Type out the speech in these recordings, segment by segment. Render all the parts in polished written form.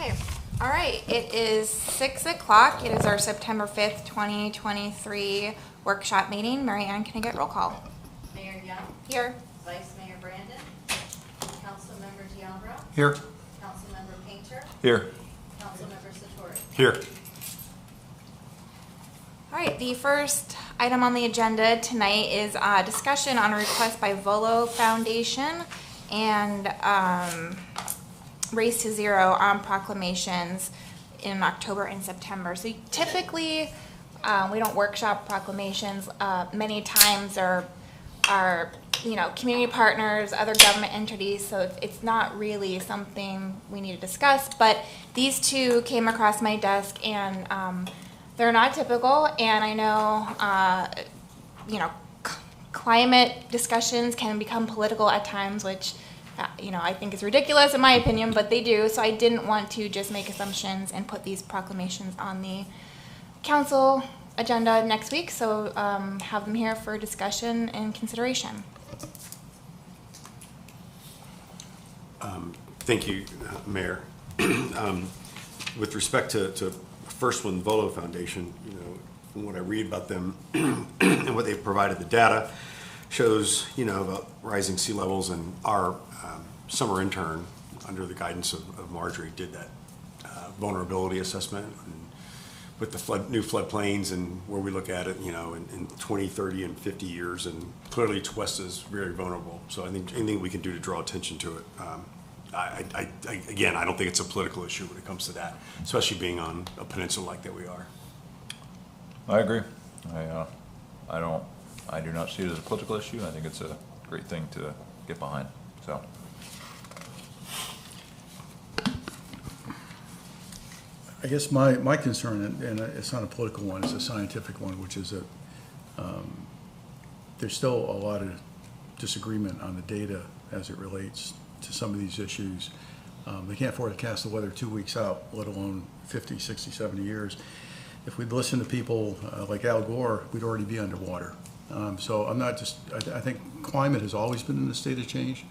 Okay. All right. It is 6 o'clock. It is our September 5th, 2023 workshop meeting. Mary Ann, can I get roll call? Mayor Young. Here. Vice Mayor Brandon. Councilmember Giambro. Here. Councilmember Painter. Here. Councilmember Satori. Here. All right. The first item on the agenda tonight is a discussion on a request by VoLo Foundation and Race to Zero on proclamations in October and September. So typically we don't workshop proclamations. Many times there are community partners, other government entities, so it's not really something we need to discuss. But these two came across my desk, and they're not typical. And I know climate discussions can become political at times, which I think is ridiculous in my opinion, but they do. So I didn't want to just make assumptions and put these proclamations on the council agenda next week. So have them here for discussion and consideration. Thank you, Mayor. With respect to first one, VoLo Foundation, from what I read about them and what they've provided, the data shows, about rising sea levels, and our summer intern, under the guidance of Marjorie, did that vulnerability assessment and with the new floodplains and where we look at it, in 20, 30, and 50 years, and clearly Tequesta is very vulnerable. So I think anything we can do to draw attention to it. Again, I don't think it's a political issue when it comes to that, especially being on a peninsula like that we are. I agree. I do not see it as a political issue. I think it's a great thing to get behind. So. I guess my concern, and it's not a political one, it's a scientific one, which is that there's still a lot of disagreement on the data as it relates to some of these issues. They can't forecast the weather 2 weeks out, let alone 50, 60, 70 years. If we'd listen to people like Al Gore, we'd already be underwater. So I think climate has always been in a state of change.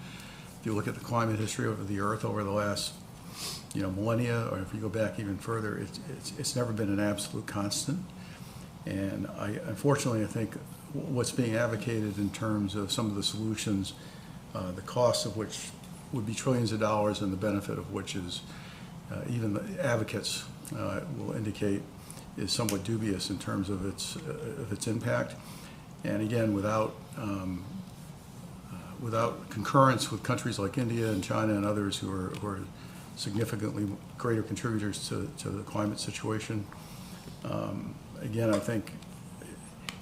If you look at the climate history of the Earth over the last millennia, or if you go back even further, it's never been an absolute constant. And unfortunately, I think what's being advocated in terms of some of the solutions, the cost of which would be trillions of dollars, and the benefit of which is even the advocates will indicate is somewhat dubious in terms of its impact. And again, without concurrence with countries like India and China and others who are significantly greater contributors to the climate situation. Again, I think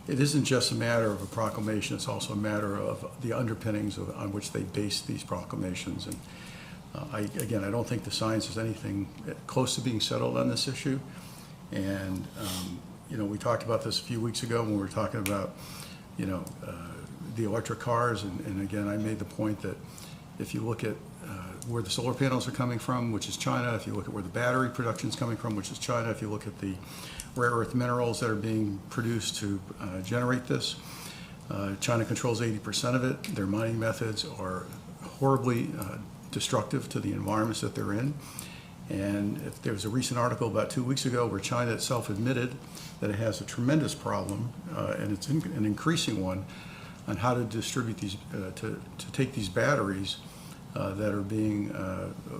it isn't just a matter of a proclamation, it's also a matter of the underpinnings on which they base these proclamations. And I don't think the science is anything close to being settled on this issue. And we talked about this a few weeks ago when we were talking about the electric cars, and again, I made the point that if you look at where the solar panels are coming from, which is China, if you look at where the battery production is coming from, which is China, if you look at the rare earth minerals that are being produced to generate this, China controls 80% of it. Their mining methods are horribly destructive to the environments that they're in. And if there was a recent article about 2 weeks ago where China itself admitted that it has a tremendous problem, and it's an increasing one, on how to distribute these, to take these batteries that are being,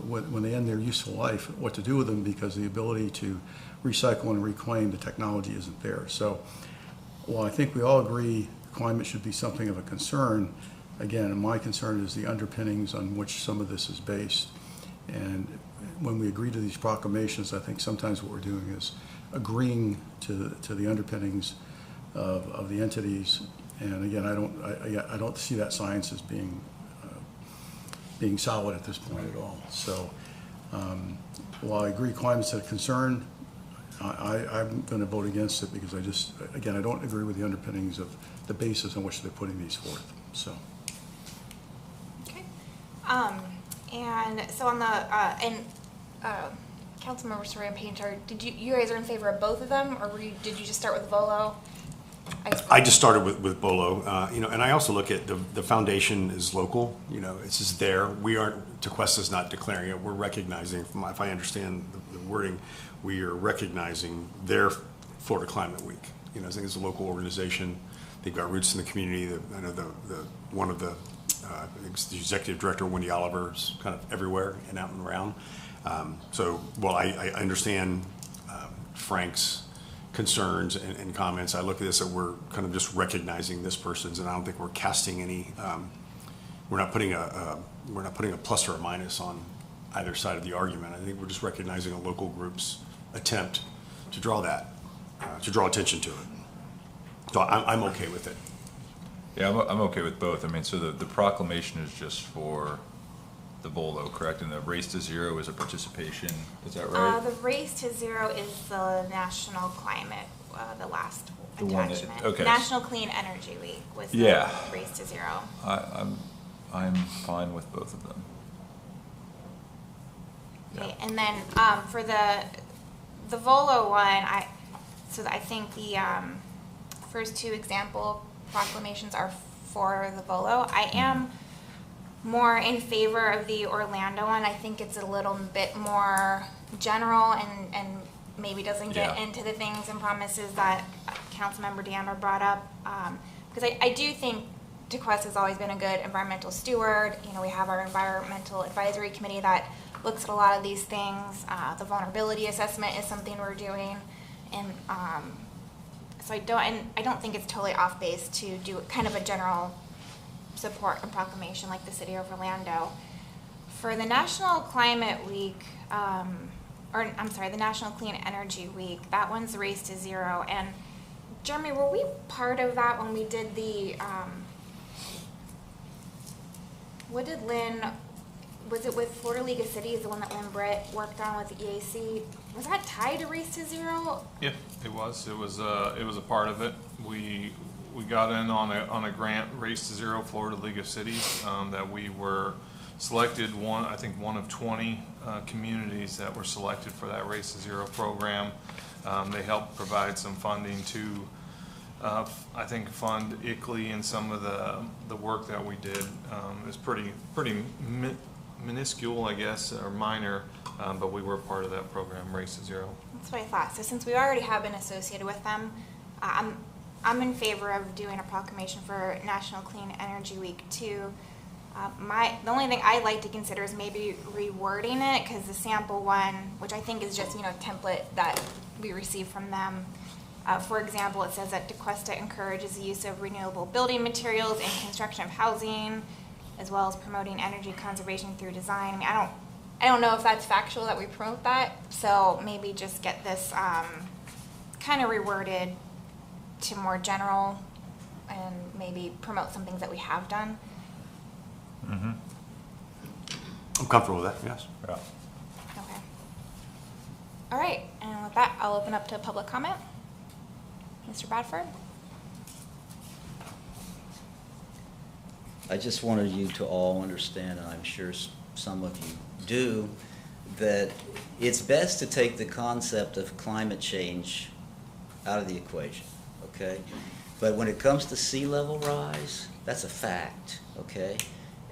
when they end their useful life, what to do with them, because the ability to recycle and reclaim the technology isn't there. So while I think we all agree climate should be something of a concern, again, my concern is the underpinnings on which some of this is based. And when we agree to these proclamations, I think sometimes what we're doing is agreeing to the underpinnings of the entities. And again, I don't see that science as being solid at this point at all. So while I agree climate's a concern, I'm going to vote against it because I don't agree with the underpinnings of the basis on which they're putting these forth. So. Okay. And so on the Councilmember Satori and Painter, you guys are in favor of both of them, or did you just start with VoLo? I just started with VoLo, you know, and I also look at the foundation is local. You know, it's just there. We aren't, Tequesta's not declaring it. We're recognizing, from if I understand the wording, we are recognizing their Florida Climate Week. You know, I think it's a local organization. They've got roots in the community. I know one of the executive director, Wendy Oliver, is kind of everywhere and out and around. So, well, I understand Frank's concerns and comments. I look at this and we're kind of just recognizing this person's, and I don't think we're casting any. We're not putting a plus or a minus on either side of the argument. I think we're just recognizing a local group's attempt to draw attention to it. So I'm okay with it. Yeah, I'm okay with both. I mean, so the proclamation is just for the VoLo, correct? And the Race to Zero is a participation, is that right? The Race to Zero is the national climate, the last The one that- attachment. okay. National Clean Energy Week was the Yeah. Race to Zero. I'm fine with both of them. Okay, and then for the VoLo one, I think the first two example proclamations are for the VoLo. I am more in favor of the Orlando one. I think it's a little bit more general and maybe doesn't get Yeah. into the things and promises that Councilmember Deanna brought up. Because I do think Tequesta has always been a good environmental steward. You know, we have our environmental advisory committee that looks at a lot of these things. The vulnerability assessment is something we're doing, and so I don't think it's totally off base to do kind of a general support and proclamation like the city of Orlando. For the National Climate Week, the National Clean Energy Week, that one's Race to Zero. And Jeremy, were we part of that when we did the, what did Lynn, was it with Florida League of Cities, the one that Lynn Britt worked on with the EAC? Was that tied to Race to Zero? Yeah, it was. It was a part of it. We got in on a grant, Race to Zero, Florida League of Cities, that we were selected I think one of 20 communities that were selected for that Race to Zero program. They helped provide some funding to, I think, fund ICLEI and some of the work that we did. It was pretty minuscule, I guess, or minor, but we were part of that program, Race to Zero. That's what I thought. So since we already have been associated with them, I'm in favor of doing a proclamation for National Clean Energy Week too. The only thing I'd like to consider is maybe rewording it, because the sample one, which I think is just, you know, a template that we received from them. For example, it says that Tequesta encourages the use of renewable building materials in construction of housing, as well as promoting energy conservation through design. I mean, I don't know if that's factual that we promote that, so maybe just get this kind of reworded to more general and maybe promote some things that we have done. Mm-hmm. I'm comfortable with that, yes. Yeah. Okay. All right, and with that, I'll open up to public comment. Mr. Bradford? I just wanted you to all understand, and I'm sure some of you do, that it's best to take the concept of climate change out of the equation, okay? But when it comes to sea level rise, that's a fact, okay?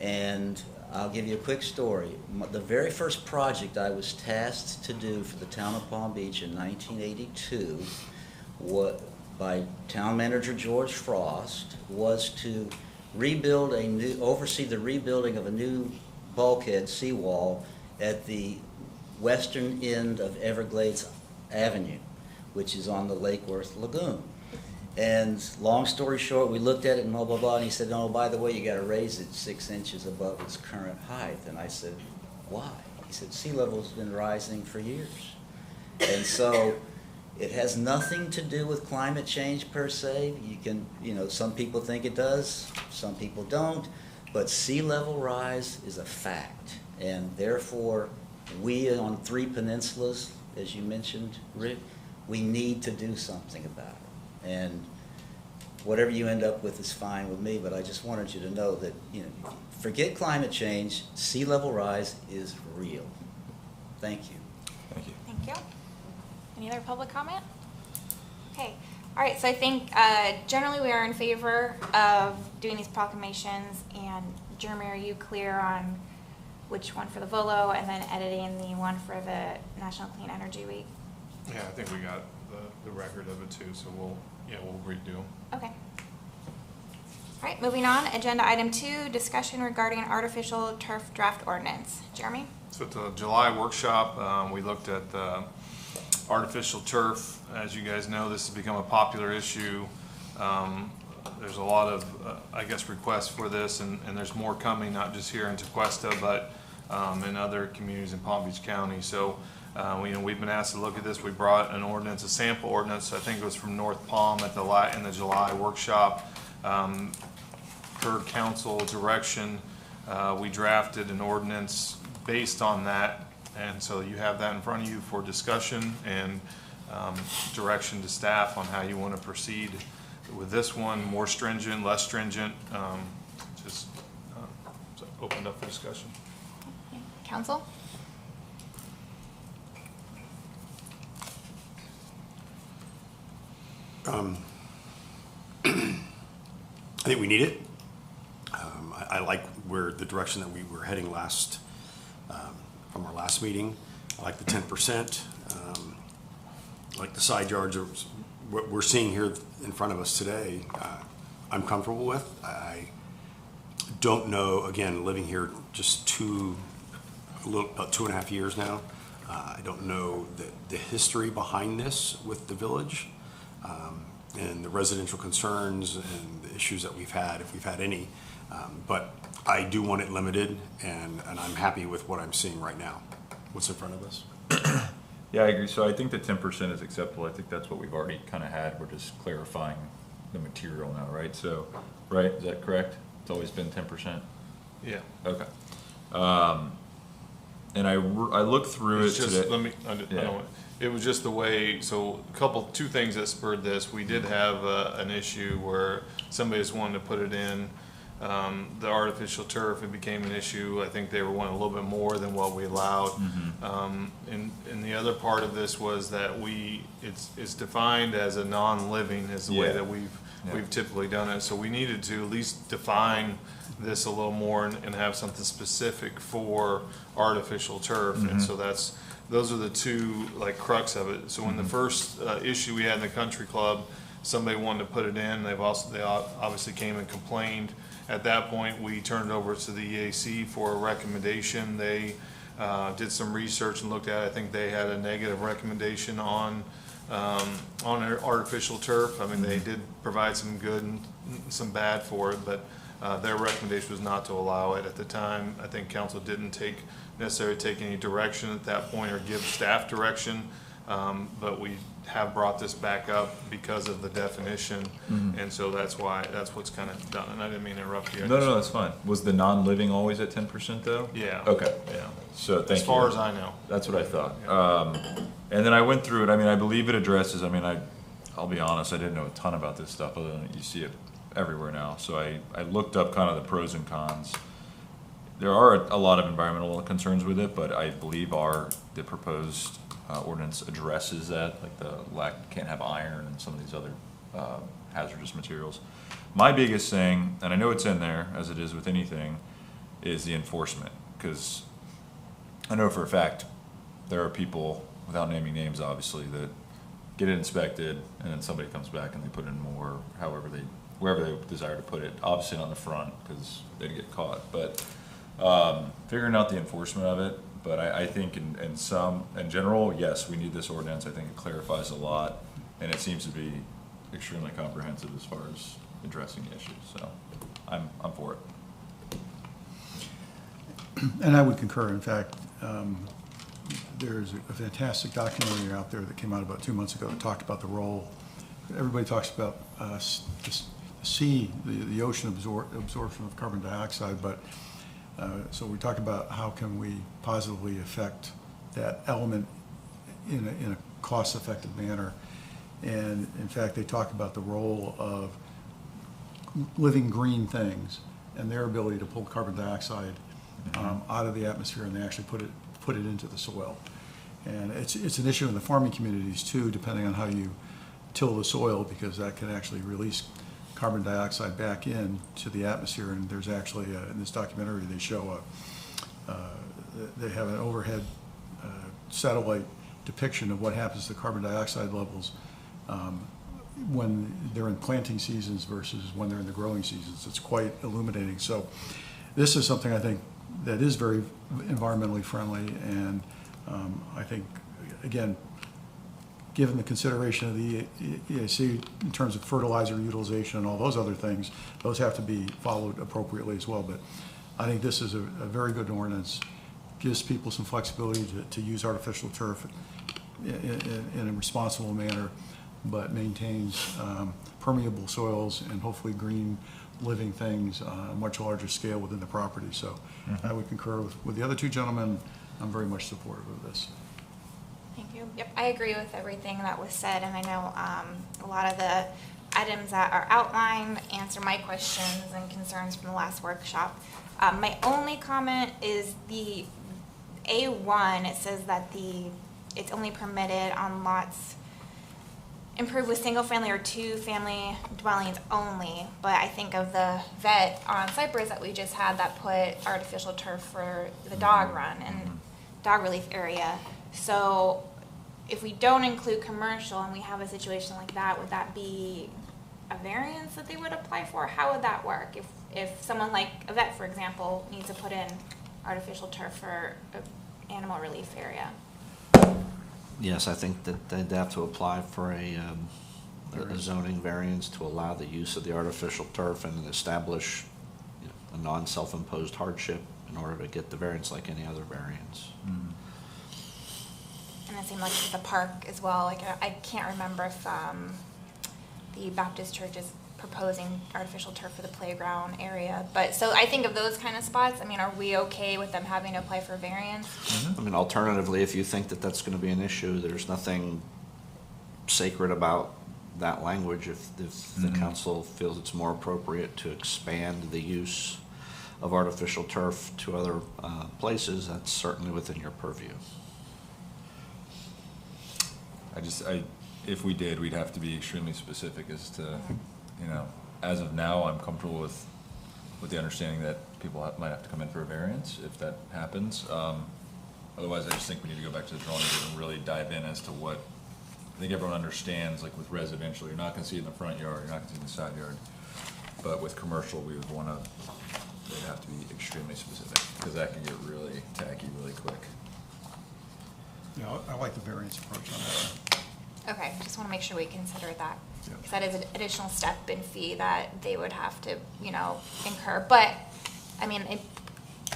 And I'll give you a quick story. The very first project I was tasked to do for the town of Palm Beach in 1982 by town manager George Frost was to oversee the rebuilding of a new bulkhead seawall at the western end of Everglades Avenue, which is on the Lake Worth Lagoon. And long story short, we looked at it and blah, blah, blah, and he said, "No, by the way, you gotta raise it 6 inches above its current height." And I said, "Why?" He said, "Sea level's been rising for years." And so it has nothing to do with climate change per se. Some people think it does, some people don't, but sea level rise is a fact. And therefore, we on 3 peninsulas, as you mentioned, Rick, we need to do something about it. And whatever you end up with is fine with me, but I just wanted you to know that, forget climate change, sea level rise is real. Thank you. Thank you. Thank you. Any other public comment? Okay, All right, so I think generally we are in favor of doing these proclamations, and Jeremy, are you clear on which one for the VoLo and then editing the one for the National Clean Energy Week? Yeah, I think we got the record of it too, so we'll redo them. Okay. All right, moving on, agenda item 2, discussion regarding artificial turf draft ordinance. Jeremy? So at the July workshop, we looked at artificial turf. As you guys know, this has become a popular issue. There's a lot of, I guess, requests for this, and there's more coming, not just here in Tequesta, but in other communities in Palm Beach County. So, we've been asked to look at this. We brought an ordinance, a sample ordinance, I think it was from North Palm at in the July workshop. Per council direction, we drafted an ordinance based on that, and so you have that in front of you for discussion and direction to staff on how you want to proceed with this one, more stringent, less stringent, just so opened up for discussion. Council? I think we need it. I like where the direction that we were heading from our last meeting. I like the 10%. I like the side yards. What we're seeing here in front of us today, I'm comfortable with. I don't know, again, living here just about 2.5 years now. I don't know the history behind this with the village, and the residential concerns and the issues that we've had, if we've had any. But I do want it limited, and I'm happy with what I'm seeing right now. What's in front of us? Yeah, I agree. So I think the 10% is acceptable. I think that's what we've already kind of had. We're just clarifying the material now, right? So, right, is that correct? It's always been 10%? Yeah. Okay. And I looked through it today. It was just the way, so two things that spurred this. We did have an issue where somebody just wanted to put it in. The artificial turf, it became an issue. I think they were wanting a little bit more than what we allowed. And the other part of this was that it's defined as a non-living is the way that we've typically done it. So we needed to at least define this a little more and have something specific for artificial turf. And so those are the two crux of it. So in the first issue we had in the country club, somebody wanted to put it in. They obviously came and complained. At that point, we turned it over to the EAC for a recommendation. They did some research and looked at it. I think they had a negative recommendation on artificial turf. I mean, they did provide some good and some bad for it, but their recommendation was not to allow it at the time. I think council didn't necessarily take any direction at that point or give staff direction, but we have brought this back up because of the definition, and so that's what's kind of done. And I didn't mean to interrupt you. No, that's fine. Was the non-living always at 10% though? Yeah. Okay. Yeah. So thank you. As far as I know. That's what I thought. And then I went through it. I mean, I believe it addresses, I'll be honest, I didn't know a ton about this stuff other than you see it everywhere now. So I looked up kind of the pros and cons. There are a lot of environmental concerns with it, but I believe the proposed ordinance addresses that, like can't have iron and some of these other hazardous materials. My biggest thing, and I know it's in there as it is with anything, is the enforcement, because I know for a fact there are people, without naming names obviously, that get it inspected and then somebody comes back and they put in more, wherever they desire to put it, obviously not in the front because they'd get caught, but figuring out the enforcement of it. But I think in general, yes, we need this ordinance. I think it clarifies a lot, and it seems to be extremely comprehensive as far as addressing the issues. So I'm for it. And I would concur. In fact, there's a fantastic documentary out there that came out about 2 months ago that talked about the role. Everybody talks about the sea, the ocean absorption of carbon dioxide, but so we talk about how can we positively affect that element in a cost-effective manner. And in fact, they talk about the role of living green things and their ability to pull carbon dioxide out of the atmosphere, and they actually put it into the soil. And it's an issue in the farming communities too, depending on how you till the soil, because that can actually release carbon dioxide back in to the atmosphere. And there's actually, in this documentary, they show they have an overhead satellite depiction of what happens to carbon dioxide levels when they're in planting seasons versus when they're in the growing seasons. It's quite illuminating. So this is something I think that is very environmentally friendly, and I think, again, given the consideration of the EAC in terms of fertilizer utilization and all those other things, those have to be followed appropriately as well. But I think this is a very good ordinance, gives people some flexibility to use artificial turf in a responsible manner, but maintains permeable soils and hopefully green living things on a much larger scale within the property. So I would concur with the other two gentlemen. I'm very much supportive of this. Thank you. Yep, I agree with everything that was said, and I know a lot of the items that are outlined answer my questions and concerns from the last workshop. My only comment is the A1, it says that it's only permitted on lots improved with single-family or two-family dwellings only, but I think of the vet on Cypress that we just had that put artificial turf for the dog run and dog relief area. So if we don't include commercial and we have a situation like that, would that be a variance that they would apply for? How would that work? If someone like a vet, for example, needs to put in artificial turf for an animal relief area? Yes, I think that they'd have to apply for a zoning variance to allow the use of the artificial turf and establish, you know, a non-self-imposed hardship in order to get the variance like any other variance. And it seemed like the park as well, like I can't remember if the Baptist church is proposing artificial turf for the playground area. But so I think of those kind of spots, I mean, are we okay with them having to apply for variance? I mean, alternatively, if you think that that's going to be an issue, there's nothing sacred about that language. If the council feels it's more appropriate to expand the use of artificial turf to other places, that's certainly within your purview. If we did, we'd have to be extremely specific as to, you know, as of now, I'm comfortable with the understanding that people might have to come in for a variance if that happens. Otherwise, I just think we need to go back to the drawing board and really dive in as to what, I think everyone understands, like with residential, you're not gonna see it in the front yard, you're not gonna see it in the side yard. But with commercial, we would wanna, they'd have to be extremely specific, because that can get really tacky really quick. Yeah, I like the variance approach on that. Okay, just want to make sure we consider that, Yeah. because that is an additional step and fee that they would have to, you know, incur. But, I mean, it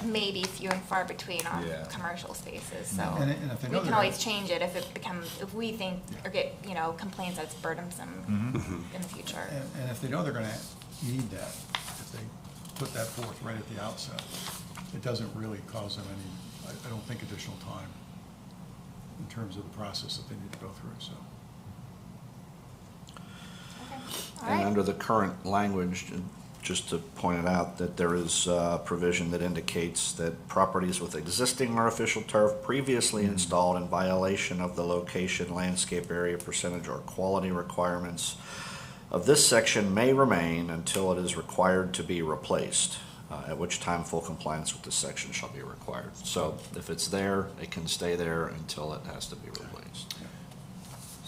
may be few and far between on Yeah. commercial spaces, so And if they we know can they're- always change it if we think, or get, you know, complaints that's burdensome in the future. And if they know they're going to need that, if they put that forth right at the outset, it doesn't really cause them any, I don't think, additional time in terms of the process that they need to go through, so. Okay, all And right. under the current language, just to point it out, that there is a provision that indicates that properties with existing artificial turf previously installed in violation of the location, landscape area, percentage, or quality requirements of this section may remain until it is required to be replaced, at which time full compliance with this section shall be required. So if it's there, it can stay there until it has to be replaced.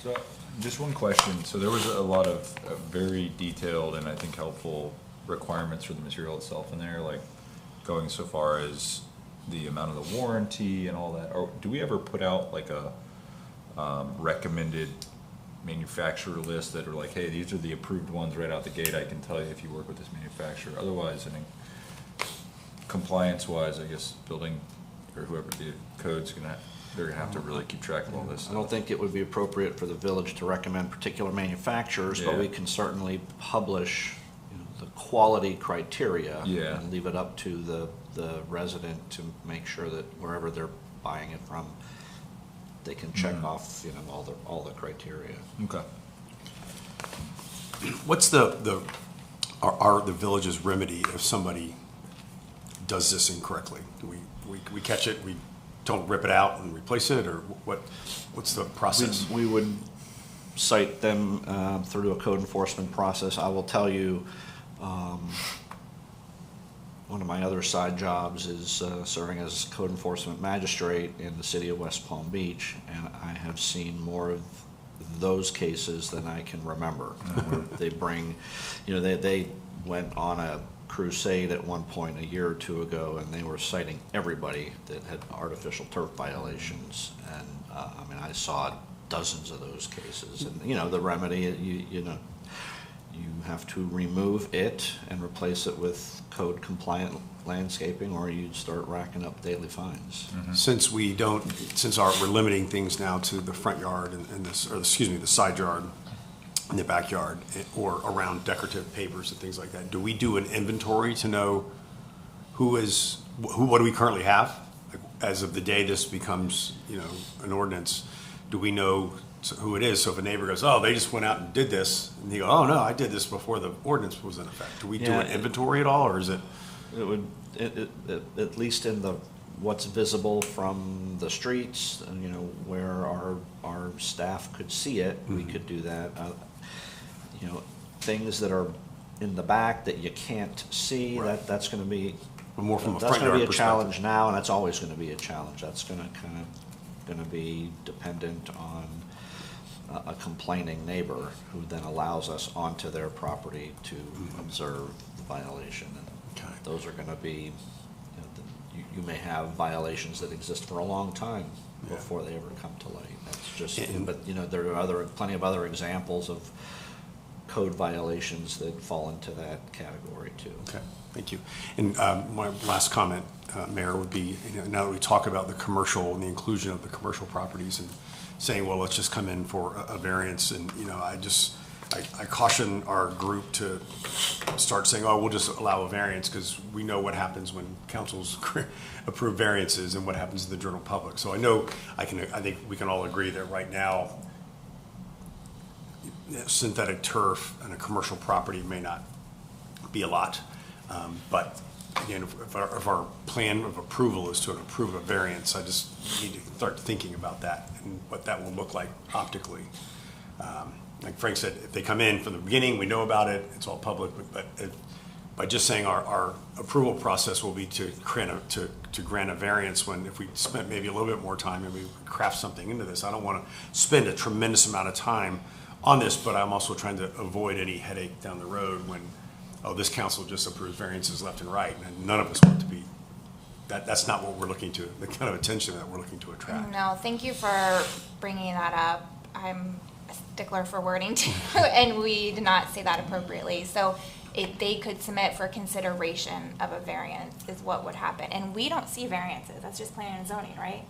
So, just one question. So there was a lot of very detailed and I think helpful requirements for the material itself in there, like going so far as the amount of the warranty and all that. Or do we ever put out like a recommended manufacturer list that are like, hey, these are the approved ones right out the gate. I can tell you if you work with this manufacturer. Otherwise, I think compliance-wise, I guess building or whoever the code's they're gonna have to really keep track of all this. I don't think it would be appropriate for the village to recommend particular manufacturers, but Yeah. we can certainly publish, you know, the quality criteria. Yeah. And leave it up to the resident to make sure that wherever they're buying it from, they can check off, you know, all the criteria. Okay. What's the village's remedy if somebody does this incorrectly? Do we catch it, we don't rip it out and replace it, or what's the process? We would cite them through a code enforcement process. I will tell you, one of my other side jobs is serving as code enforcement magistrate in the city of West Palm Beach, and I have seen more of those cases than I can remember. Where they bring, they went on a crusade at one point a year or two ago, and they were citing everybody that had artificial turf violations. And I saw dozens of those cases. And the remedy, you have to remove it and replace it with code compliant landscaping, or you'd start racking up daily fines. Since we're limiting things now to the front yard and the side yard and the backyard, or around decorative papers and things like that, do we do an inventory to know what do we currently have? Like, as of the day this becomes, an ordinance, do we know who it is? So if a neighbor goes, oh, they just went out and did this, and you go, oh no, I did this before the ordinance was in effect. Do we do an inventory at all, or is it? It would, at least in what's visible from the streets, and where our staff could see it, we could do that. Things that are in the back that you can't see, Right. that's going to be More from a that's front going to yard be a perspective. challenge now, and that's always going to be a challenge. That's going to be dependent on a complaining neighbor who then allows us onto their property to observe the violation. And Okay. those are going to be, you may have violations that exist for a long time Yeah. before they ever come to light. That's just, And- but there are plenty of other examples of code violations that fall into that category too. Okay, thank you. And my last comment, Mayor, would be, now that we talk about the commercial and the inclusion of the commercial properties and saying, well, let's just come in for a variance, and, I caution our group to start saying, oh, we'll just allow a variance, because we know what happens when councils approve variances and what happens to the general public. So I think we can all agree that right now, synthetic turf and a commercial property may not be a lot. But again, if our plan of approval is to approve a variance, I just need to start thinking about that and what that will look like optically. Like Frank said, if they come in from the beginning, we know about it, it's all public, but by just saying our approval process will be to grant a variance, when if we spent maybe a little bit more time and we craft something into this, I don't want to spend a tremendous amount of time on this, but I'm also trying to avoid any headache down the road when, oh, this council just approves variances left and right, and none of us want to be, that's not what we're looking to, the kind of attention that we're looking to attract. No, thank you for bringing that up. I'm a stickler for wording too, and we did not say that appropriately. So they could submit for consideration of a variance is what would happen. And we don't see variances, that's just planning and zoning, right?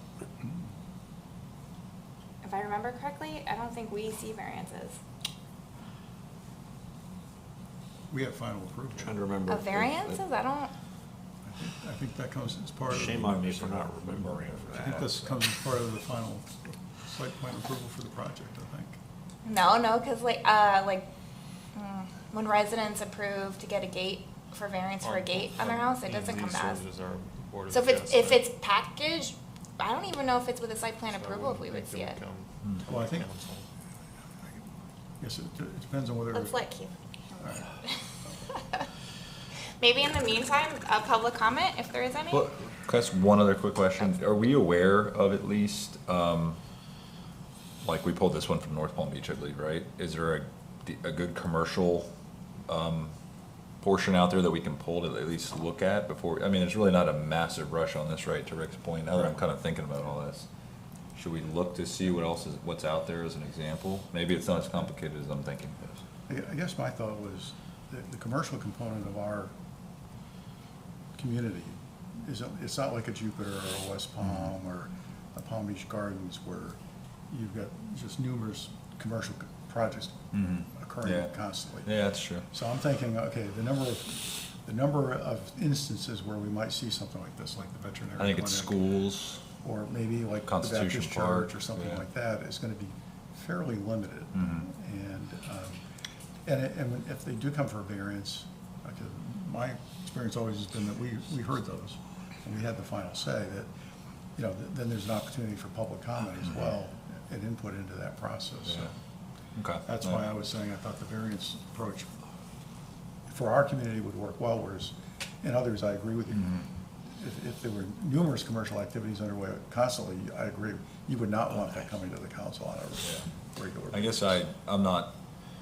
If I remember correctly, I don't think we see variances. We have final approval. Trying to remember. Of variances, I don't, I think that comes as part of. Shame on me for not remembering I think this comes as part of the final site plan approval for the project, I think. no, because when residents approve to get a gate for variance for a gate on their house, it doesn't come to us. So if it's packaged, I don't even know if it's with a site plan approval if we would see it. Well, I think, yes, it depends on whether. Let's let Keith. Maybe in the meantime, a public comment, if there is any? Well, can I ask one other quick question? Are we aware of at least, like we pulled this one from North Palm Beach, I believe, right? Is there a good commercial portion out there that we can pull to at least look at before? I mean, there's really not a massive rush on this, right, to Rick's point, now that I'm kind of thinking about all this. Should we look to see what's out there as an example? Maybe it's not as complicated as I'm thinking. I guess my thought was that the commercial component of our community it's not like a Jupiter or a West Palm or a Palm Beach Gardens where you've got just numerous commercial projects occurring Yeah. constantly. Yeah, that's true. So I'm thinking, okay, the number of instances where we might see something like this, like the veterinary I think it's clinic, schools. or maybe like the Constitution Baptist Park, Church or something yeah. like that, is going to be fairly limited. And if they do come for a variance, my experience always has been that we heard those, and we had the final say that, then there's an opportunity for public comment as well, and input into that process. So Okay. That's why I was saying I thought the variance approach for our community would work well, whereas in others, I agree with you. If there were numerous commercial activities underway constantly, I agree. You would not want that coming to the council on a regular I basis. guess I'm not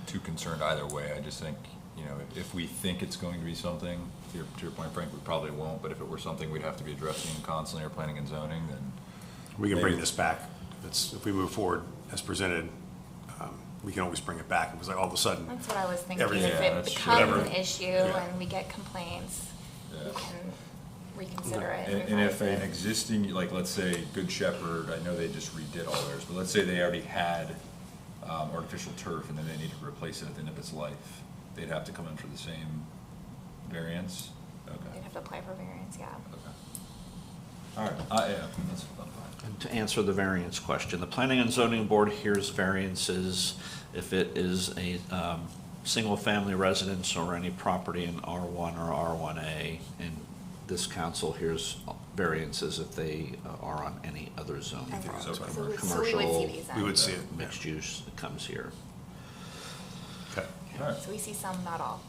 too concerned either way. I just think, you know, if we think it's going to be something, to your point, Frank, we probably won't, but if it were something we'd have to be addressing constantly or planning and zoning, then We can bring Maybe. this back. If we move forward as presented, we can always bring it back. It was like all of a sudden, That's what I was thinking. Everything. If Yeah, it that's becomes true. an issue Yeah. and we get complaints, we Yeah. can reconsider it. And if revise an it. existing, like, let's say Good Shepherd, I know they just redid all theirs, but let's say they already had artificial turf and then they need to replace it at the end of its life, they'd have to come in for the same variance? They'd Okay, have to apply for variance, yeah. okay. All right, yeah, that's fine. And to answer the variance question, the Planning and Zoning Board hears variances if it is a single-family residence or any property in R1 or R1A, and this council hears variances if they are on any other zone. Okay. If So it's we- so we would commercial, see these then. we would see it. yeah. mixed use, it comes here. Okay. All right. So we see some, not all.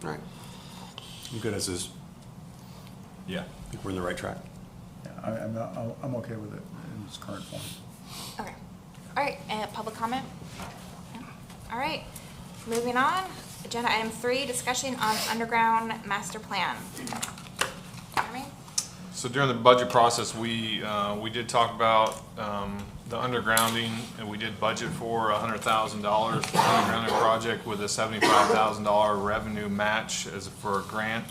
All right. You good as is? Yeah. I think we're in the right track. Yeah, I'm okay with it in its current form. Okay. All right, public comment? No? All right, moving on. Agenda item 3, discussion on underground master plan. Jeremy? So during the budget process, we did talk about the undergrounding, and we did budget for $100,000 for the undergrounding project with a $75,000 revenue match for a grant.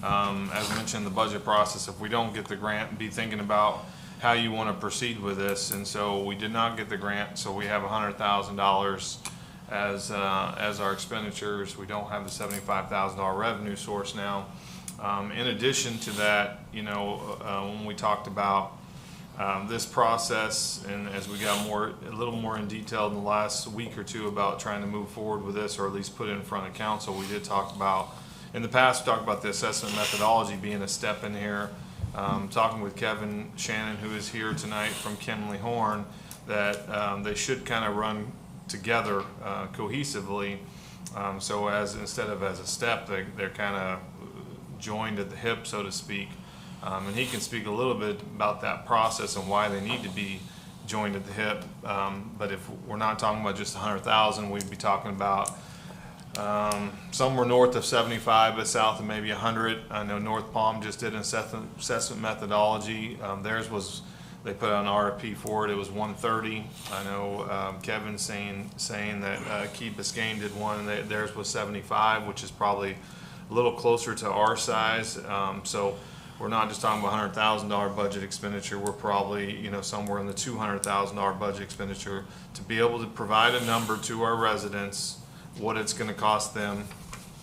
As mentioned in the budget process, if we don't get the grant, be thinking about how you want to proceed with this. And so we did not get the grant, so we have $100,000 as our expenditures. We don't have the $75,000 revenue source now. In addition to that, you know, when we talked about this process, and as we got a little more in detail in the last week or two about trying to move forward with this, or at least put it in front of council, we did talk about, in the past, we talked about the assessment methodology being a step in here. Talking with Kevin Shannon, who is here tonight from Kenley Horn, that they should kind of run together cohesively. So instead of as a step, they're kind of joined at the hip, so to speak. And he can speak a little bit about that process and why they need to be joined at the hip. But if we're not talking about just 100,000, we'd be talking about somewhere north of 75, but south of maybe 100. I know North Palm just did an assessment methodology. Theirs was, they put out an RFP for it. It was 130. I know Kevin's saying that Key Biscayne did one, and theirs was 75, which is probably a little closer to our size. So we're not just talking about $100,000 budget expenditure. We're probably, you know, somewhere in the $200,000 budget expenditure to be able to provide a number to our residents, what it's going to cost them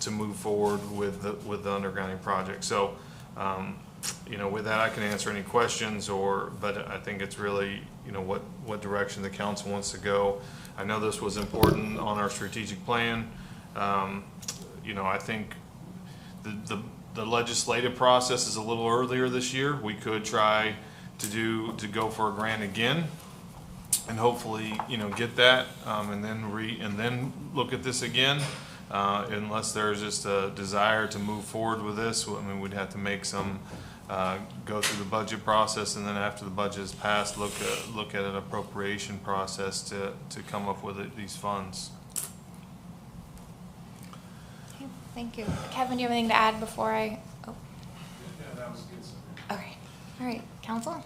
to move forward with the undergrounding project. So, you know, with that, I can answer any questions, but I think it's really, you know, what direction the council wants to go. I know this was important on our strategic plan. You know, I think the legislative process is a little earlier this year. We could try to go for a grant again, and hopefully, you know, get that, and then look at this again. Unless there's just a desire to move forward with this, I mean, we'd have to make go through the budget process, and then after the budget is passed, look at an appropriation process to come up with these funds. Okay, thank you. Kevin, do you have anything to add before I? Oh. Yeah, that was good. Okay. All right, council?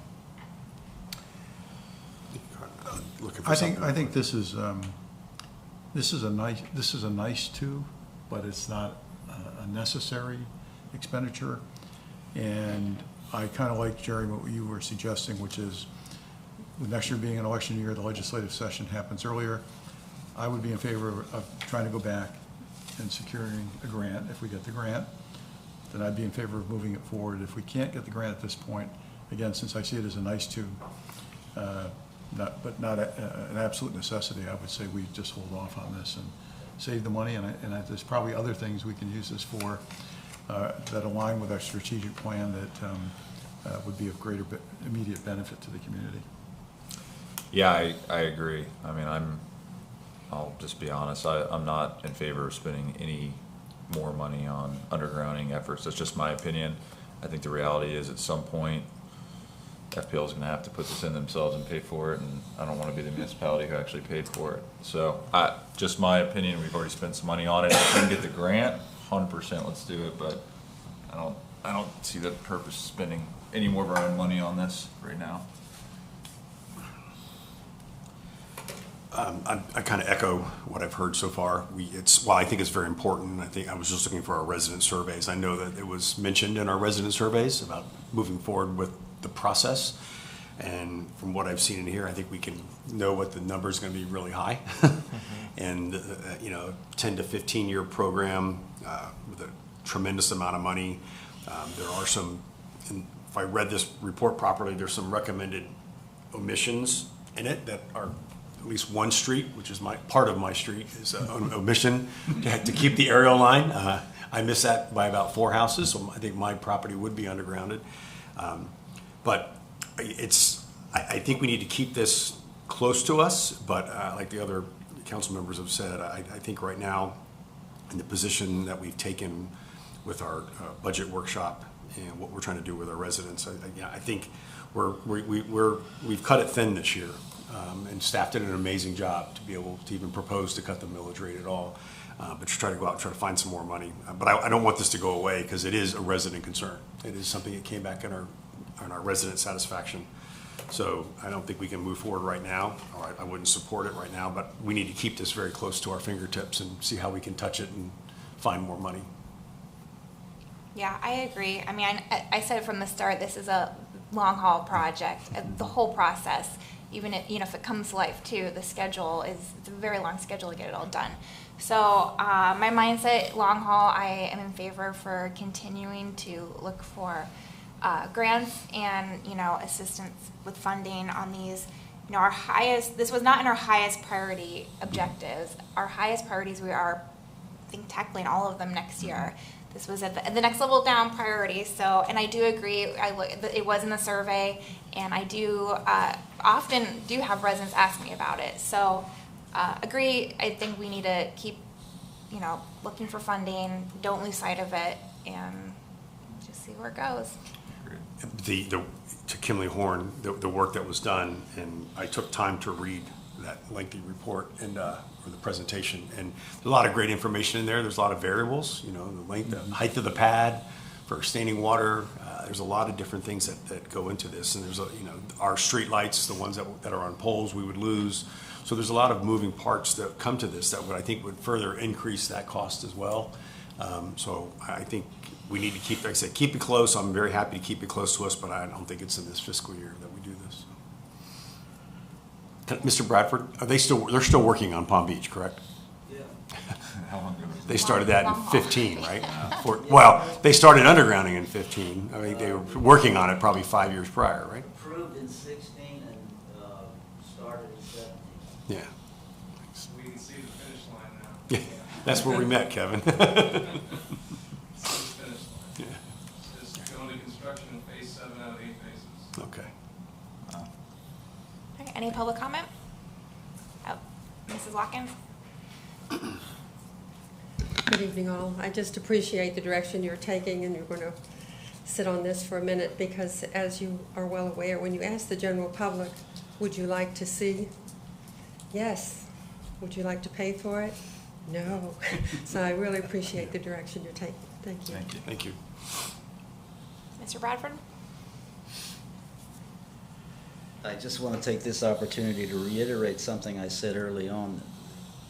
Looking for I something. think this is a nice to, but it's not a necessary expenditure. And I kind of like, Jerry, what you were suggesting, which is with next year being an election year, the legislative session happens earlier. I would be in favor of trying to go back and securing a grant. If we get the grant, then I'd be in favor of moving it forward. If we can't get the grant at this point, again, since I see it as a nice to, but not an absolute necessity, I would say we just hold off on this and save the money. And there's probably other things we can use this for that align with our strategic plan that would be of greater immediate benefit to the community. Yeah, I agree. I mean, I'll just be honest, I'm not in favor of spending any more money on undergrounding efforts. That's just my opinion. I think the reality is at some point, FPL is gonna have to put this in themselves and pay for it, and I don't wanna be the municipality who actually paid for it. So, just my opinion, we've already spent some money on it. If we can get the grant, 100% let's do it, but I don't see the purpose of spending any more of our own money on this right now. I kind of echo what I've heard so far. Well, I think it's very important. I think I was just looking for our resident surveys. I know that it was mentioned in our resident surveys about moving forward with the process. And from what I've seen in here, I think we can know what the number is going to be really high. And, 10 to 15 year program with a tremendous amount of money. There are some, if I read this report properly, there's some recommended omissions in it that are at least one street, which is part of my street, is an omission to keep the aerial line. I miss that by about 4 houses, so I think my property would be undergrounded. But I think we need to keep this close to us, but like the other council members have said, I think right now, in the position that we've taken with our budget workshop and what we're trying to do with our residents, I think we've cut it thin this year. And staff did an amazing job to be able to even propose to cut the millage rate at all. But to try to go out and try to find some more money. But I don't want this to go away because it is a resident concern. It is something that came back in our resident satisfaction. So I don't think we can move forward right now, or I wouldn't support it right now, but we need to keep this very close to our fingertips and see how we can touch it and find more money. Yeah, I agree. I mean, I said it from the start, this is a long haul project. The whole process, even if it comes to life too, the schedule it's a very long schedule to get it all done. So my mindset, long haul, I am in favor for continuing to look for grants and assistance with funding on these. This was not in our highest priority objectives. Our highest priorities, we are, I think, tackling all of them next year. This was at the next level down priority. So, and I do agree. It was in the survey, and I do often do have residents ask me about it. So, agree. I think we need to keep, looking for funding. Don't lose sight of it, and just see where it goes. To Kimley Horn, the work that was done, and I took time to read that lengthy report and or the presentation, and there's a lot of great information in there. There's a lot of variables, the length, the height of the pad for standing water. There's a lot of different things that go into this, and there's our street lights, the ones that are on poles, we would lose. So there's a lot of moving parts that come to this that I think would further increase that cost as well. So I think we need to keep, like I said, keep it close. I'm very happy to keep it close to us, but I don't think it's in this fiscal year that we do this. Mr. Bradford, they're still working on Palm Beach, correct? Yeah. How long ago? They started that in 15, right? Well, they started undergrounding in 15. I mean, they were working on it probably 5 years prior, right? Approved in 16 and started in 17. Yeah. We can see the finish line now. Yeah, that's where we met, Kevin. See the finish line. Yeah. Just going to construction in phase 7 out of 8 phases. Okay. Okay, any public comment? Oh, Mrs. Watkins? Good evening, all. I just appreciate the direction you're taking, and you're going to sit on this for a minute because, as you are well aware, when you ask the general public, would you like to see? Yes. Would you like to pay for it? No. So I really appreciate the direction you're taking. Thank you. Thank you. Thank you. Mr. Bradford? I just want to take this opportunity to reiterate something I said early on.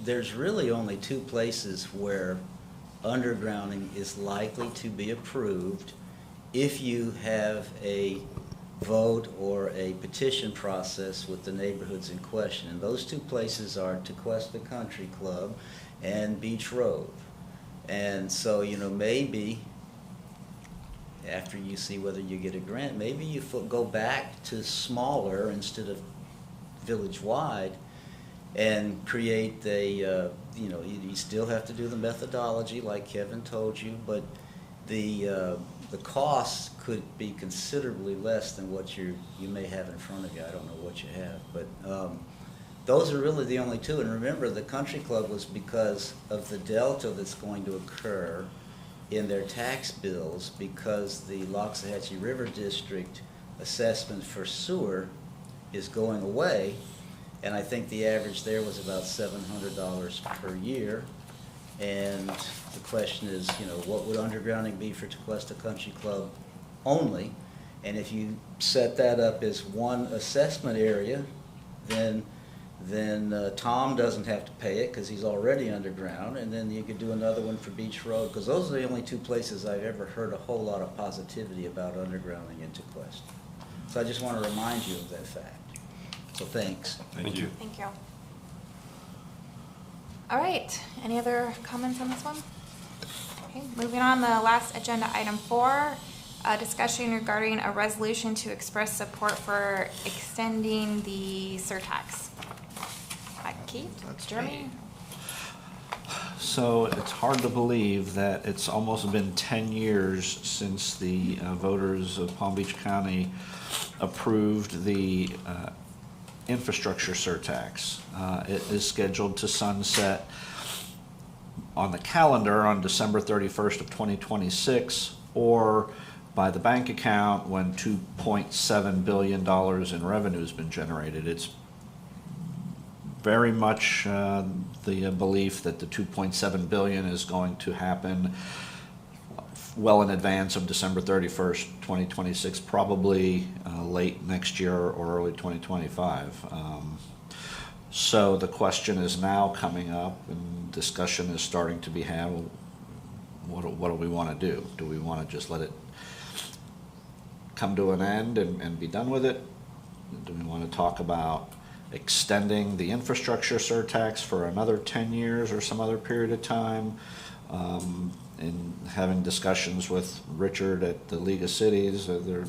There's really only 2 places where undergrounding is likely to be approved if you have a vote or a petition process with the neighborhoods in question. And those 2 places are Tequesta Country Club and Beach Road. And so, maybe after you see whether you get a grant, maybe you go back to smaller instead of village-wide and create a, you still have to do the methodology like Kevin told you, but the costs could be considerably less than what you may have in front of you. I don't know what you have, but Those are really the only two, and remember, the country club was because of the delta that's going to occur in their tax bills because the Loxahatchee River District assessment for sewer is going away, and I think the average there was about $700 per year. And the question is, you know, what would undergrounding be for Tequesta Country Club only? And if you set that up as one assessment area, then Tom doesn't have to pay it because he's already underground, and then you could do another one for Beach Road, because those are the only two places I've ever heard a whole lot of positivity about undergrounding in Tequesta. So I just want to remind you of that fact. So thanks. Thank you. Thank you. All right, any other comments on this one? Okay, moving on, the last agenda item 4, a discussion regarding a resolution to express support for extending the SURTAX. Keith, That's Jeremy? me. So it's hard to believe that it's almost been 10 years since the voters of Palm Beach County approved the infrastructure surtax. It is scheduled to sunset on the calendar on December 31st of 2026, or by the bank account when $2.7 billion in revenue has been generated. It's very much the belief that the $2.7 billion is going to happen well in advance of December 31st, 2026, probably late next year or early 2025. So the question is now coming up, and discussion is starting to be had. What do we want to do? Do we want to just let it come to an end and be done with it? Do we want to talk about extending the infrastructure surtax for another 10 years or some other period of time? And having discussions with Richard at the League of Cities, there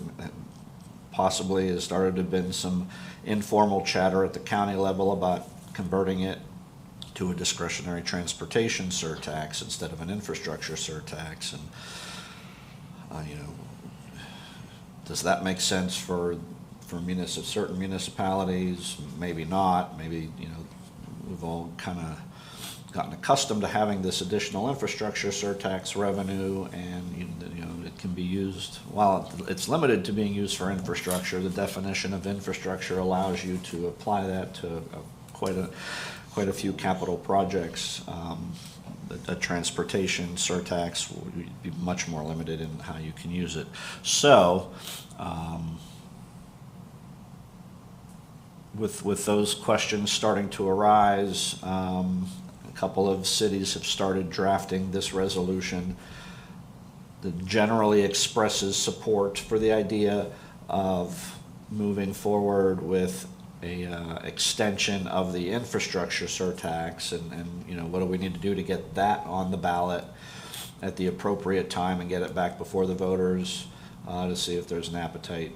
possibly has started to have been some informal chatter at the county level about converting it to a discretionary transportation surtax instead of an infrastructure surtax. And you know, does that make sense for certain municipalities? Maybe not. Maybe, you know, we've all kind of gotten accustomed to having this additional infrastructure surtax revenue, and you know it can be used, while it's limited to being used for infrastructure. The definition of infrastructure allows you to apply that to quite a few capital projects. A transportation surtax would be much more limited in how you can use it. So with those questions starting to arise, a couple of cities have started drafting this resolution that generally expresses support for the idea of moving forward with a extension of the infrastructure surtax, and you know, what do we need to do to get that on the ballot at the appropriate time and get it back before the voters, to see if there's an appetite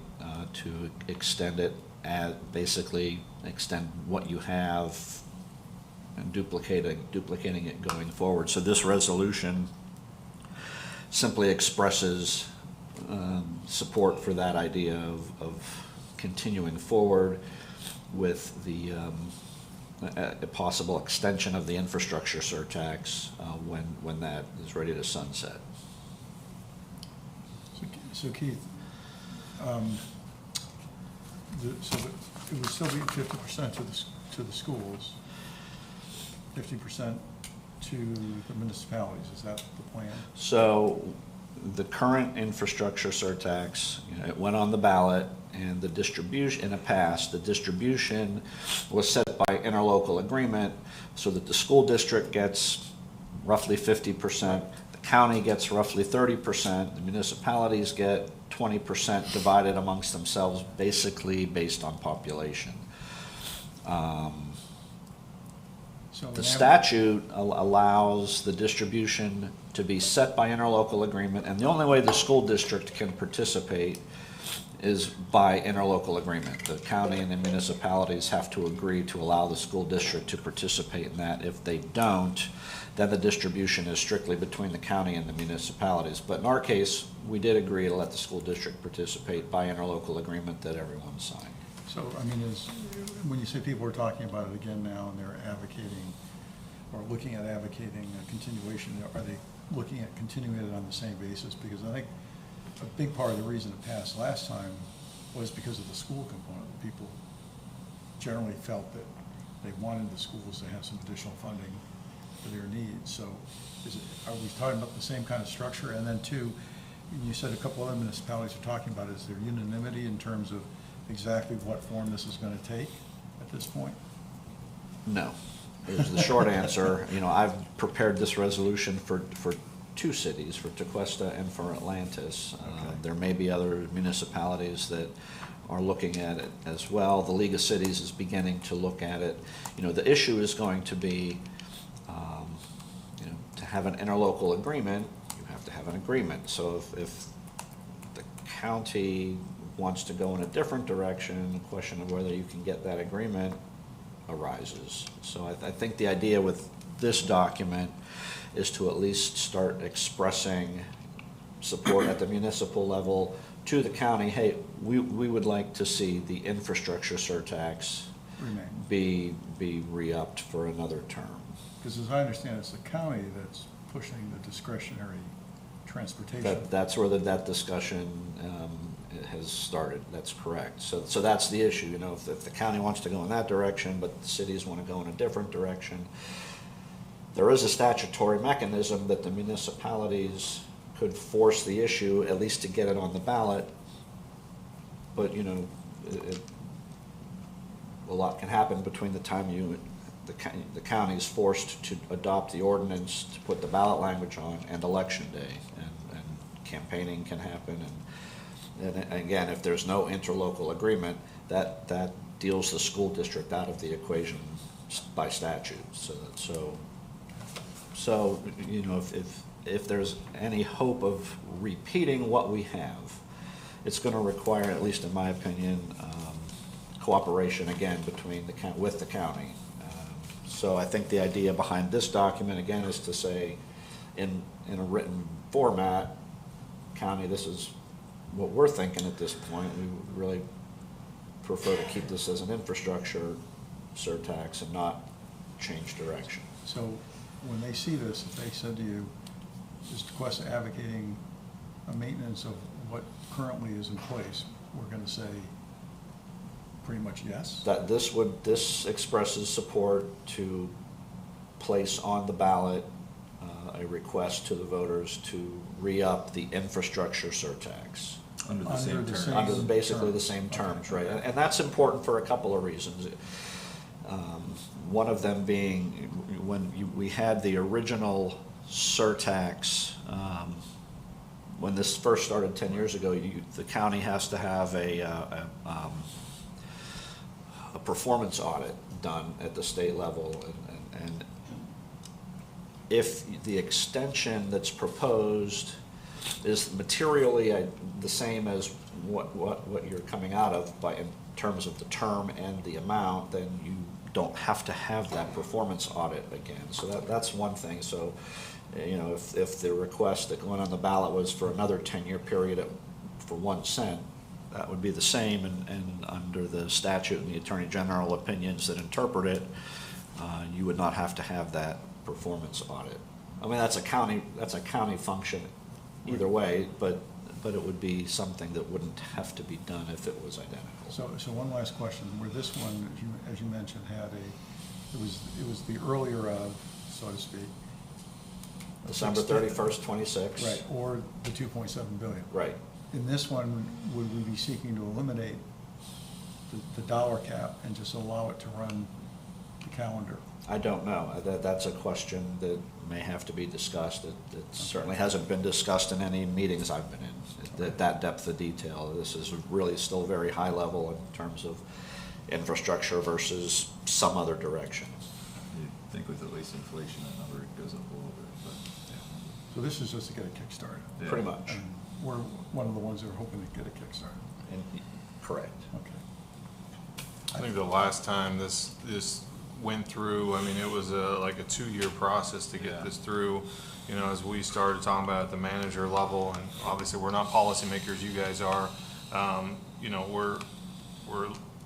to extend it, basically extend what you have and duplicating it going forward. So this resolution simply expresses support for that idea of continuing forward with the a possible extension of the infrastructure surtax when that is ready to sunset. So Keith, it would still be 50% to the schools, 50% to the municipalities. Is that the plan? So the current infrastructure surtax, you know, it went on the ballot, and the distribution, in the past, the distribution was set by interlocal agreement so that the school district gets roughly 50%, the county gets roughly 30%, the municipalities get 20% divided amongst themselves, basically based on population. The statute allows the distribution to be set by interlocal agreement, and the only way the school district can participate is by interlocal agreement. The county and the municipalities have to agree to allow the school district to participate in that. If they don't, then the distribution is strictly between the county and the municipalities. But in our case, we did agree to let the school district participate by interlocal agreement that everyone signed. So, I mean, when you say people are talking about it again now and they're advocating or looking at advocating a continuation, are they looking at continuing it on the same basis? Because I think a big part of the reason it passed last time was because of the school component. People generally felt that they wanted the schools to have some additional funding for their needs. So are we talking about the same kind of structure? And then two, you said a couple other municipalities are talking about it. Is there unanimity in terms of exactly what form this is going to take at this point? No, is the short answer. You know, I've prepared this resolution for two cities, for Tequesta and for Atlantis. Okay. There may be other municipalities that are looking at it as well. The League of Cities is beginning to look at it. You know, the issue is going to be, you know, to have an interlocal agreement, you have to have an agreement. So if the county wants to go in a different direction, the question of whether you can get that agreement arises. So I think the idea with this document is to at least start expressing support at the municipal level to the county. Hey, we would like to see the infrastructure surtax be re-upped for another term. Because as I understand, it's the county that's pushing the discretionary transportation. That's where that discussion has started. That's correct. So that's the issue. You know, if the county wants to go in that direction, but the cities want to go in a different direction, there is a statutory mechanism that the municipalities could force the issue, at least to get it on the ballot. But, you know, a lot can happen between the time the county is forced to adopt the ordinance to put the ballot language on and election day, and campaigning can happen. And again, if there's no interlocal agreement, that deals the school district out of the equation by statute. So you know, if there's any hope of repeating what we have, it's going to require, at least in my opinion, cooperation again between with the county. So I think the idea behind this document again is to say, in a written format, county, this is what we're thinking at this point. We would really prefer to keep this as an infrastructure surtax and not change direction. So when they see this, if they said to you, is Tequesta advocating a maintenance of what currently is in place, we're going to say pretty much yes? That this expresses support to place on the ballot a request to the voters to re-up the infrastructure surtax. Under the same terms. Under basically the terms. same terms, Okay. right? And that's important for a couple of reasons. One of them being when we had the original surtax, when this first started 10 years ago, the county has to have a performance audit done at the state level, and if the extension that's proposed is materially the same as what you're coming out of in terms of the term and the amount, then you don't have to have that performance audit again. So that's one thing. So, you know, if the request that went on the ballot was for another 10-year period for 1 cent, that would be the same, and under the statute and the Attorney General opinions that interpret it, you would not have to have that performance audit. I mean, that's a county function either way, but it would be something that wouldn't have to be done if it was identical. So one last question, where this one, as you mentioned, had it was the earlier of, so to speak. December 31st, 26. Right, or the 2.7 billion. Right. In this one, would we be seeking to eliminate the dollar cap and just allow it to run the calendar? I don't know. That's a question that may have to be discussed. It certainly hasn't been discussed in any meetings I've been in, that depth of detail. This is really still very high level in terms of infrastructure versus some other direction. You'd think with at least inflation, that number goes up a little bit, but. So this is just to get a kickstart. Yeah. Pretty much. And we're one of the ones that are hoping to get a kickstart. Correct. Okay. I think the last time this went through, I mean, it was like a 2-year process to get this through, you know, as we started talking about at the manager level, and obviously we're not policymakers, you guys are. You know, we're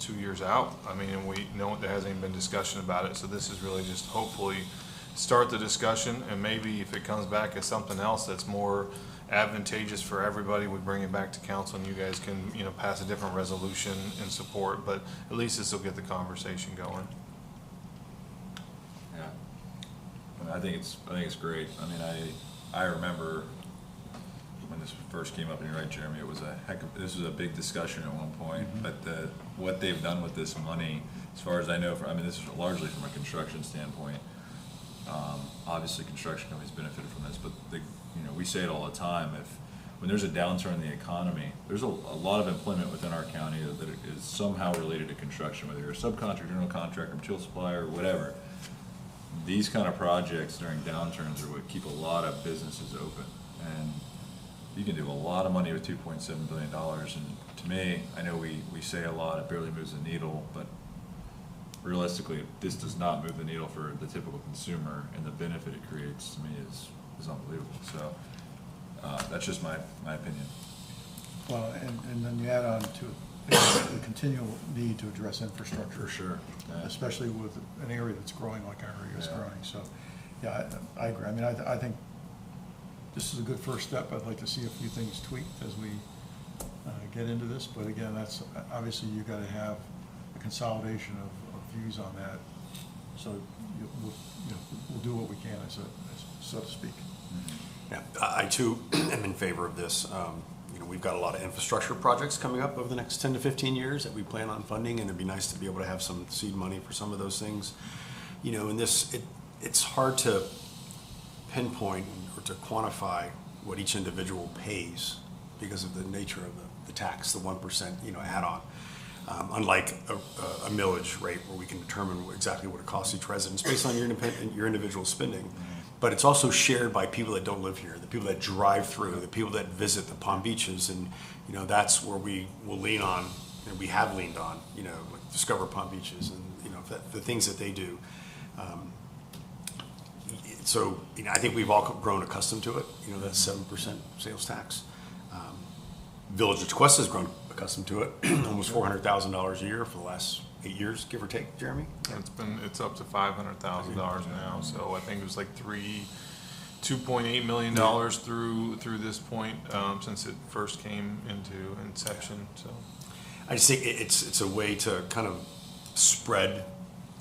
2 years out. I mean, and we know there hasn't even been discussion about it, so this is really just hopefully start the discussion, and maybe if it comes back as something else that's more advantageous for everybody, we bring it back to council and you guys can, you know, pass a different resolution in support, but at least this will get the conversation going. Yeah. I mean, I think it's great. I mean, I remember when this first came up, and you're right, Jeremy, it was this was a big discussion at one point, but what they've done with this money, as far as I know, I mean, this is largely from a construction standpoint. Obviously, construction companies benefited from this, but we say it all the time. When there's a downturn in the economy, there's a lot of employment within our county that is somehow related to construction, whether you're a subcontractor, general contractor, material supplier, whatever. These kind of projects during downturns are what keep a lot of businesses open, and you can do a lot of money with $2.7 billion. And to me, I know we say a lot, it barely moves the needle, but realistically, this does not move the needle for the typical consumer, and the benefit it creates to me is unbelievable. So that's just my opinion. Well, and then you add on to the continual need to address infrastructure. For sure. Yeah. Especially with an area that's growing like our area is Yeah. growing. So, yeah, I agree. I mean, I think this is a good first step. I'd like to see a few things tweaked as we get into this. But again, that's obviously you got to have a consolidation of views on that. So we'll do what we can, so to speak. Yeah, I too am in favor of this. We've got a lot of infrastructure projects coming up over the next 10 to 15 years that we plan on funding, and it'd be nice to be able to have some seed money for some of those things. In this, it's hard to pinpoint or to quantify what each individual pays because of the nature of the tax, the 1%, add-on. Unlike a millage rate where we can determine exactly what it costs each resident based on your individual spending. But it's also shared by people that don't live here, the people that drive through, the people that visit the Palm Beaches, and that's where we will lean on, and we have leaned on, like Discover Palm Beaches, and the things that they do. So I think we've all grown accustomed to it. That 7% sales tax. Village of Tequesta has grown accustomed to it, almost $400,000 a year for the last 8 years, give or take, Jeremy? It's up to $500,000 now, so I think it was like $2.8 million through this point since it first came into inception. So I just think it's a way to kind of spread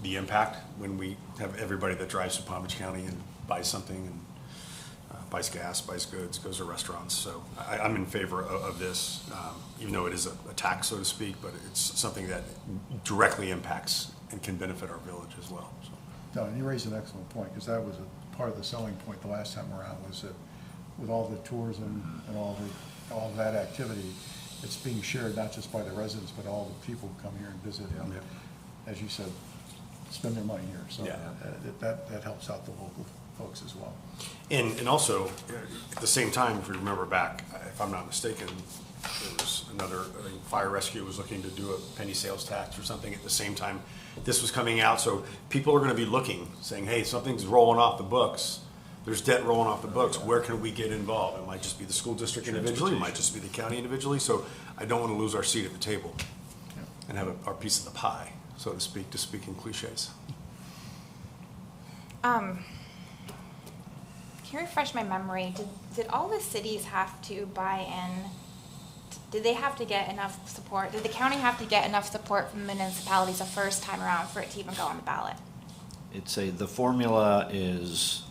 the impact when we have everybody that drives to Palm Beach County and buys something and buys gas, buys goods, goes to restaurants. So I'm in favor of this, even though it is a tax, so to speak, but it's something that directly impacts and can benefit our village as well. So. No, and you raised an excellent point, because that was a part of the selling point the last time around, was that with all the tourism and all of that activity, it's being shared not just by the residents, but all the people who come here and visit. Yeah. And, as you said, spend their money here. So yeah. That helps out the local folks as well. And also, at the same time, if you remember back, if I'm not mistaken, there was another, Fire Rescue was looking to do a penny sales tax or something at the same time this was coming out. So people are going to be looking, saying, hey, something's rolling off the books. There's debt rolling off the books. Where can we get involved? It might just be the school district individually. It might just be the county individually. So I don't want to lose our seat at the table and have our piece of the pie, so to speak in cliches. Can you refresh my memory? Did all the cities have to buy in? Did they have to get enough support? Did the county have to get enough support from municipalities the first time around for it to even go on the ballot? The formula is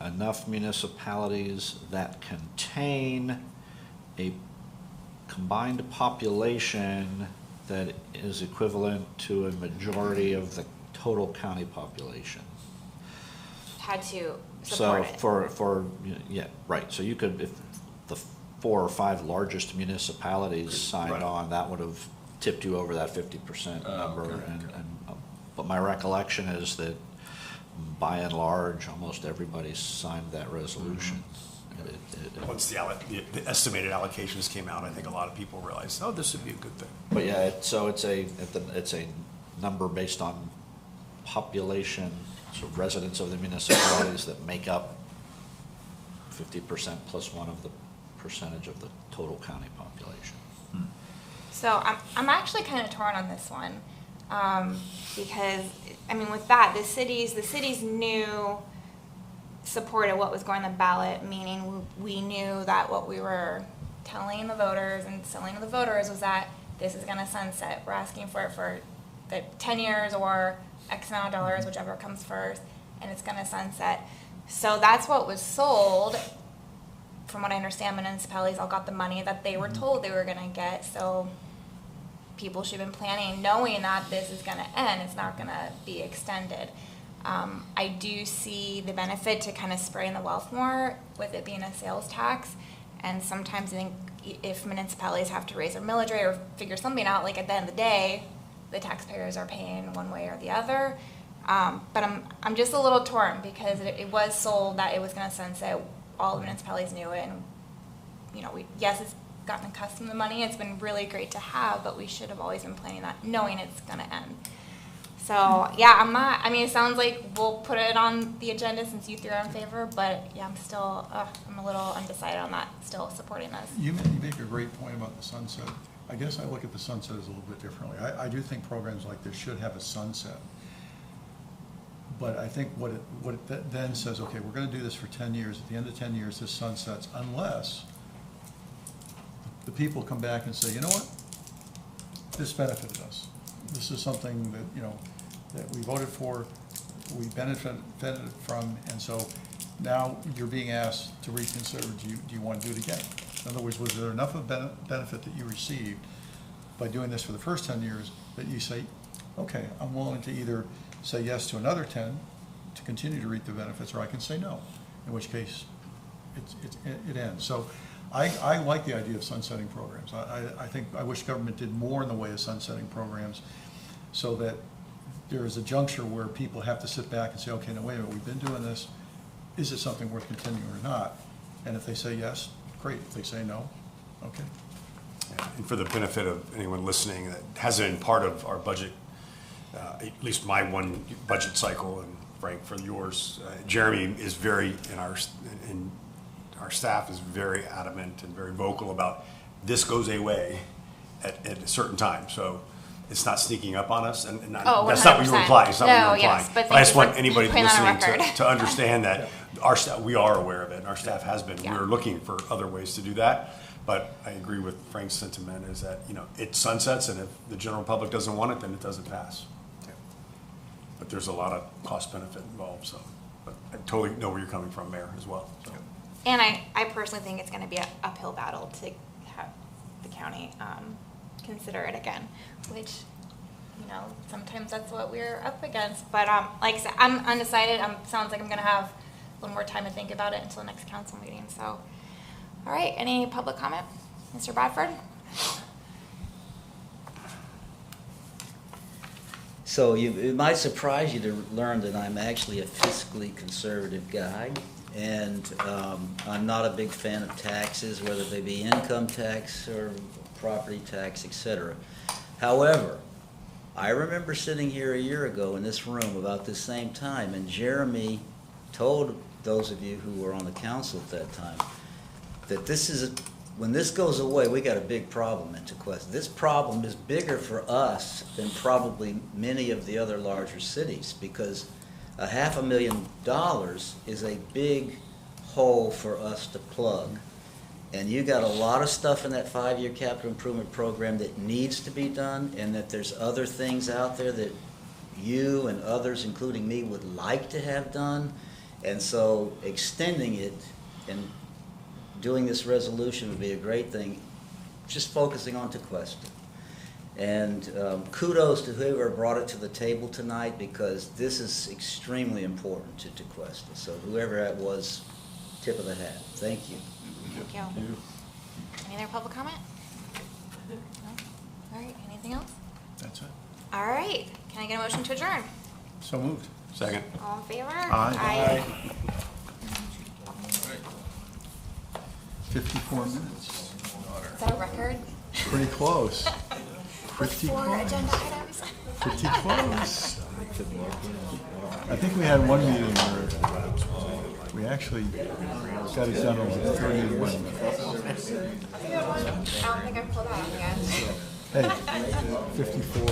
enough municipalities that contain a combined population that is equivalent to a majority of the total county population. Had to support it. Yeah, right. So you could, if the 4 or 5 largest municipalities signed on, that would have tipped you over that 50% number. Okay. But my recollection is that by and large, almost everybody signed that resolution. Once the estimated allocations came out, I think a lot of people realized, oh, this would be a good thing. But yeah, so it's a number based on population, so residents of the municipalities that make up 50% plus one of the percentage of the total county population. So I'm actually kind of torn on this one, because, I mean, with that, the cities knew, supported what was going on the ballot, meaning we knew that what we were telling the voters and selling to the voters was that this is gonna sunset. We're asking for it for the 10 years or X amount of dollars, whichever comes first, and it's gonna sunset. So that's what was sold. From what I understand, municipalities all got the money that they were told they were gonna get, so people should have been planning, knowing that this is gonna end, it's not gonna be extended. I do see the benefit to kind of spraying the wealth more with it being a sales tax, and sometimes I think if municipalities have to raise their millage rate or figure something out, like at the end of the day, the taxpayers are paying one way or the other. But I'm just a little torn because it was sold that it was gonna sunset. All the municipalities knew it, and you know, yes, it's gotten accustomed to the money. It's been really great to have, but we should have always been planning that, knowing it's gonna end. So yeah, I mean, it sounds like we'll put it on the agenda since you three are in favor, but yeah, I'm still, I'm a little undecided on that, still supporting this. You make a great point about the sunset. I guess I look at the sunset as a little bit differently. I do think programs like this should have a sunset. But I think what it then says, okay, we're gonna do this for 10 years. At the end of 10 years, this sunsets, unless the people come back and say, you know what? This benefited us. This is something that, you know, that we voted for, we benefited from, and so now you're being asked to reconsider, do you want to do it again? In other words, was there enough of benefit that you received by doing this for the first 10 years that you say, okay, I'm willing to either say yes to another 10 to continue to reap the benefits, or I can say no, in which case it ends. So I like the idea of sunsetting programs. I wish government did more in the way of sunsetting programs so that there is a juncture where people have to sit back and say, okay, now wait a minute, we've been doing this. Is it something worth continuing or not? And if they say yes, great. If they say no, okay. Yeah, and for the benefit of anyone listening that hasn't been part of our budget, at least my one budget cycle, and Frank, for yours, Jeremy is very, and our staff is very adamant and very vocal about this goes away at a certain time. So it's not sneaking up on us, and that's not what you were implying. It's not what you were implying. Yes, but I just want for anybody putting that on listening record. to understand that our staff, we are aware of it, and our staff has been. Yeah. We're looking for other ways to do that. But I agree with Frank's sentiment is that, you know, it sunsets, and if the general public doesn't want it, then it doesn't pass. But there's a lot of cost benefit involved, so. But I totally know where you're coming from, Mayor, as well. So. And I personally think it's gonna be an uphill battle to have the county consider it again, which, you know, sometimes that's what we're up against. But like I said, I'm undecided. Sounds like I'm gonna have a little more time to think about it until the next council meeting, so. All right, any public comment? Mr. Bradford? So it might surprise you to learn that I'm actually a fiscally conservative guy, and I'm not a big fan of taxes, whether they be income tax or property tax, etc. However, I remember sitting here a year ago in this room about this same time, and Jeremy told those of you who were on the council at that time that when this goes away, we got a big problem in Tequesta. This problem is bigger for us than probably many of the other larger cities, because $500,000 is a big hole for us to plug. And you got a lot of stuff in that 5-year capital improvement program that needs to be done, and that there's other things out there that you and others, including me, would like to have done. And so extending it and doing this resolution would be a great thing, just focusing on Tequesta. And kudos to whoever brought it to the table tonight, because this is extremely important to Tequesta. So whoever that was, tip of the hat. Thank you. Thank you. Any other public comment? No? All right, anything else? That's it. All right, can I get a motion to adjourn? So moved. Second. All in favor? Aye. 54 minutes. Is that a record? Pretty close. With 4 close. agenda items? Pretty close. I think we had one meeting where we actually got it done over 31 minutes. I don't think I pulled that up yet. Hey, 54.